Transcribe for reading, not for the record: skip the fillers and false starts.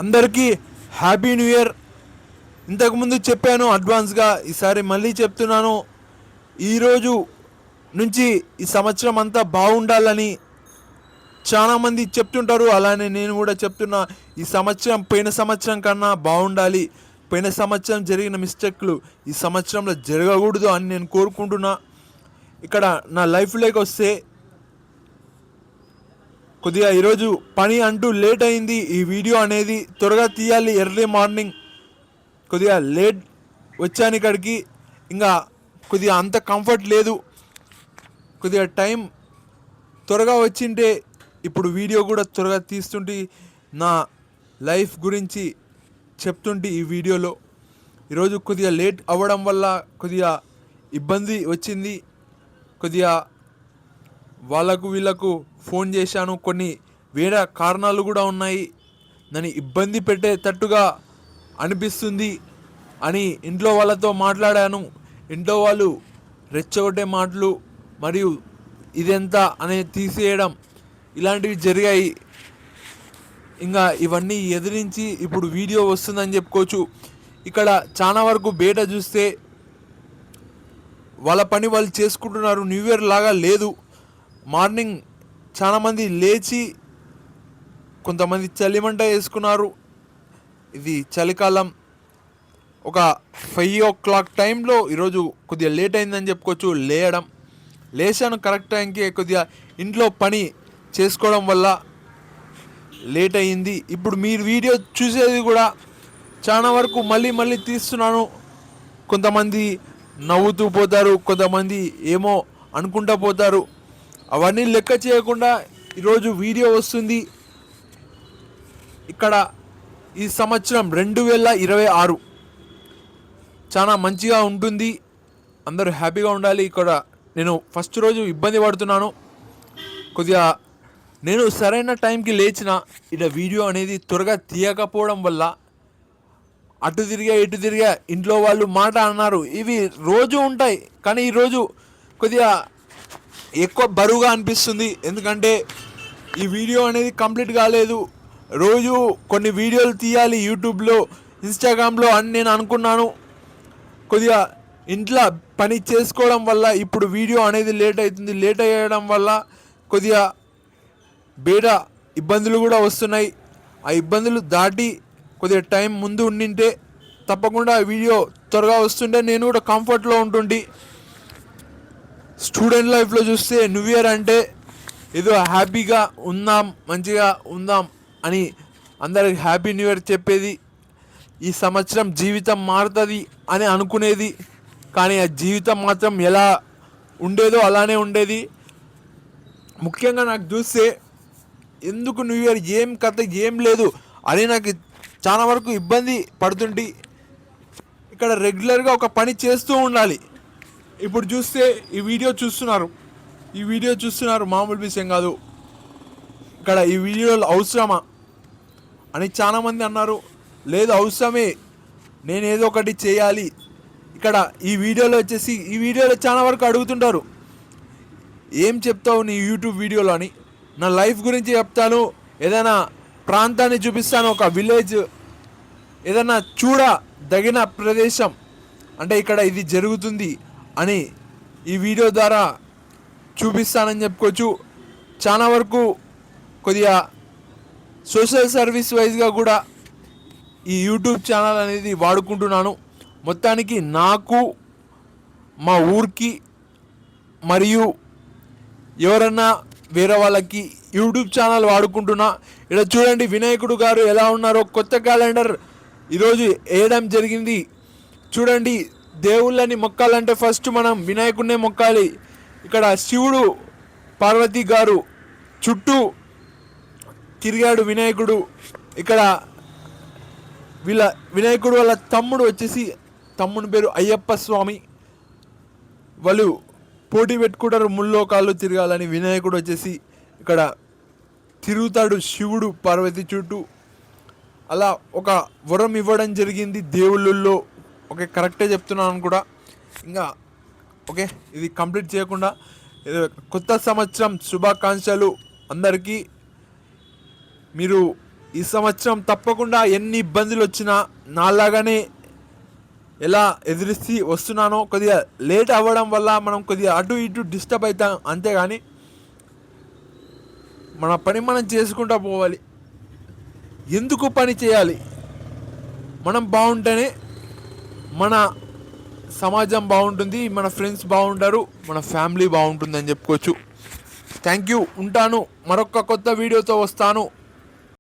అందరికీ happy new year. ఇంతకుముందు చెప్పాను అడ్వాన్స్గా, ఈసారి మళ్ళీ చెప్తున్నాను. ఈరోజు నుంచి ఈ సంవత్సరం అంతా బాగుండాలని చాలామంది చెప్తుంటారు. అలానే నేను కూడా చెప్తున్నా, ఈ సంవత్సరం పోయిన సంవత్సరం కన్నా బాగుండాలి. పోయిన సంవత్సరం జరిగిన మిస్టేక్లు ఈ సంవత్సరంలో జరగకూడదు అని నేను కోరుకుంటున్నా. ఇక్కడ నా లైఫ్లోకి వస్తే కొద్దిగా ఈరోజు పని అంటూ లేట్ అయింది. ఈ వీడియో అనేది త్వరగా తీయాలి, ఎర్లీ మార్నింగ్ కొద్దిగా లేట్ వచ్చాను ఇక్కడికి. ఇంకా కొద్దిగా అంత కంఫర్ట్ లేదు. కొద్దిగా టైం త్వరగా వచ్చింటే ఇప్పుడు వీడియో కూడా త్వరగా తీస్తుంటే నా లైఫ్ గురించి చెప్తుంటే ఈ వీడియోలో. ఈరోజు కొద్దిగా లేట్ అవ్వడం వల్ల కొద్దిగా ఇబ్బంది వచ్చింది. కొద్దిగా వాళ్ళకు వీళ్ళకు ఫోన్ చేశాను. కొన్ని వేరే కారణాలు కూడా ఉన్నాయి. నన్ను ఇబ్బంది పెట్టేటట్టుగా అనిపిస్తుంది అని ఇంట్లో వాళ్ళతో మాట్లాడాను. ఇంట్లో వాళ్ళు రెచ్చగొట్టే మాటలు మరియు ఇదెంత అనేది తీసేయడం ఇలాంటివి జరిగాయి. ఇంకా ఇవన్నీ ఎదిరించి ఇప్పుడు వీడియో వస్తుందని చెప్పుకోవచ్చు. ఇక్కడ చాలా వరకు బయట చూస్తే వాళ్ళ పని వాళ్ళు చేసుకుంటున్నారు. న్యూ ఇయర్ లాగా లేదు. మార్నింగ్ చాలామంది లేచి కొంతమంది చలిమంట వేసుకున్నారు. ఇది చలికాలం. ఒక 5 o'clock టైంలో ఈరోజు కొద్దిగా లేట్ అయిందని చెప్పుకోవచ్చు లేచాను కరెక్ట్ టైంకి. కొద్దిగా ఇంట్లో పని చేసుకోవడం వల్ల లేట్ అయ్యింది. ఇప్పుడు మీరు వీడియో చూసేది కూడా చాలా వరకు మళ్ళీ తీస్తున్నాను. కొంతమంది నవ్వుతూ పోతారు, కొంతమంది ఏమో అనుకుంటూ పోతారు. అవన్నీ లెక్క చేయకుండా ఈరోజు వీడియో వస్తుంది. ఇక్కడ ఈ సంవత్సరం 2026 చాలా మంచిగా ఉంటుంది. అందరూ హ్యాపీగా ఉండాలి. ఇక్కడ నేను ఫస్ట్ రోజు ఇబ్బంది పడుతున్నాను. కొద్దిగా నేను సరైన టైంకి లేచిన ఇలా వీడియో అనేది త్వరగా తీయకపోవడం వల్ల అటు తిరిగా ఇటు తిరిగా ఇంట్లో వాళ్ళు మాట అన్నారు. ఇవి రోజు ఉంటాయి, కానీ ఈరోజు కొద్దిగా ఎక్కువ బరువుగా అనిపిస్తుంది. ఎందుకంటే ఈ వీడియో అనేది కంప్లీట్ కాలేదు. రోజు కొన్ని వీడియోలు తీయాలి యూట్యూబ్లో, ఇన్స్టాగ్రామ్లో అని నేను అనుకున్నాను. కొద్దిగా ఇంట్లో పని చేసుకోవడం వల్ల ఇప్పుడు వీడియో అనేది లేట్ అవుతుంది. లేట్ అయ్యడం వల్ల కొద్దిగా బయట ఇబ్బందులు కూడా వస్తున్నాయి. ఆ ఇబ్బందులు దాటి కొద్దిగా టైం ముందు ఉండింటే తప్పకుండా వీడియో త్వరగా వస్తుంటే నేను కూడా కంఫర్ట్లో ఉంటుండి. స్టూడెంట్ లైఫ్లో చూస్తే న్యూ ఇయర్ అంటే ఏదో హ్యాపీగా ఉందాం, మంచిగా ఉందాం అని అందరికి హ్యాపీ న్యూ ఇయర్ చెప్పేది. ఈ సంవత్సరం జీవితం మారుతుంది అని అనుకునేది, కానీ ఆ జీవితం మాత్రం ఎలా ఉండేదో అలానే ఉండేది. ముఖ్యంగా నాకు చూస్తే ఎందుకు న్యూ ఇయర్ ఏం కథ ఏం లేదు అని నాకు చాలా వరకు ఇబ్బంది పడుతుంటే ఇక్కడ రెగ్యులర్గా ఒక పని చేస్తూ ఉండాలి. ఇప్పుడు చూస్తే ఈ వీడియో చూస్తున్నారు, మామూలు విషయం కాదు. ఇక్కడ ఈ వీడియోలు అవసరమా అని చాలామంది అన్నారు. లేదు, అవసరమే, నేను ఏదో ఒకటి చేయాలి. ఇక్కడ ఈ వీడియోలో చాలా వరకు అడుగుతుంటారు, ఏం చెప్తావు నీ యూట్యూబ్ వీడియోలో అని. నా లైఫ్ గురించి చెప్తాను, ఏదైనా ప్రాంతాన్ని చూపిస్తాను, ఒక విలేజ్, ఏదైనా చూడదగిన ప్రదేశం అంటే ఇక్కడ ఇది జరుగుతుంది అని ఈ వీడియో ద్వారా చూపిస్తానని చెప్పుకోవచ్చు. చాలా వరకు కొద్దిగా సోషల్ సర్వీస్ వైజ్గా కూడా ఈ యూట్యూబ్ ఛానల్ అనేది వాడుకుంటున్నాను. మొత్తానికి నాకు, మా ఊరికి మరియు ఎవరన్నా వేరే వాళ్ళకి యూట్యూబ్ ఛానల్ వాడుకుంటున్నా. ఇక్కడ చూడండి వినాయకుడు గారు ఎలా ఉన్నారో. కొత్త క్యాలెండర్ ఈరోజు వేయడం జరిగింది. చూడండి, దేవుళ్ళని మొక్కాలంటే ఫస్ట్ మనం వినాయకుడినే మొక్కాలి. ఇక్కడ శివుడు పార్వతి గారు చుట్టూ తిరిగాడు వినాయకుడు. ఇక్కడ వినాయకుడు వాళ్ళ తమ్ముని పేరు అయ్యప్ప స్వామి. వాళ్ళు పోటీ పెట్టుకుంటారు ముల్లోకాళ్ళు తిరగాలని. వినాయకుడు ఇక్కడ తిరుగుతాడు శివుడు పార్వతి చుట్టూ. అలా ఒక వరం ఇవ్వడం జరిగింది దేవుళ్ళల్లో. ఓకే, కరెక్టే చెప్తున్నాను కూడా. ఇంకా ఓకే, ఇది కంప్లీట్ చేయకుండా కొత్త సంవత్సరం శుభాకాంక్షలు అందరికీ. మీరు ఈ సంవత్సరం తప్పకుండా ఎన్ని ఇబ్బందులు వచ్చినా నాలాగానే ఎలా ఎదిరిస్తూ వస్తున్నానో, కొద్దిగా లేట్ అవ్వడం వల్ల మనం కొద్దిగా అటు ఇటు డిస్టర్బ్ అవుతాం, అంతేగాని మన పని మనం చేసుకుంటూ పోవాలి. ఎందుకు పని చేయాలి? మనం బాగుంటేనే మన సమాజం బాగుంటుంది, మన ఫ్రెండ్స్ బాగుంటారు, మన ఫ్యామిలీ బాగుంటుంది అని చెప్పుకోవచ్చు. Thank you. ఉంటాను. మరొక కొత్త వీడియోతో వస్తాను.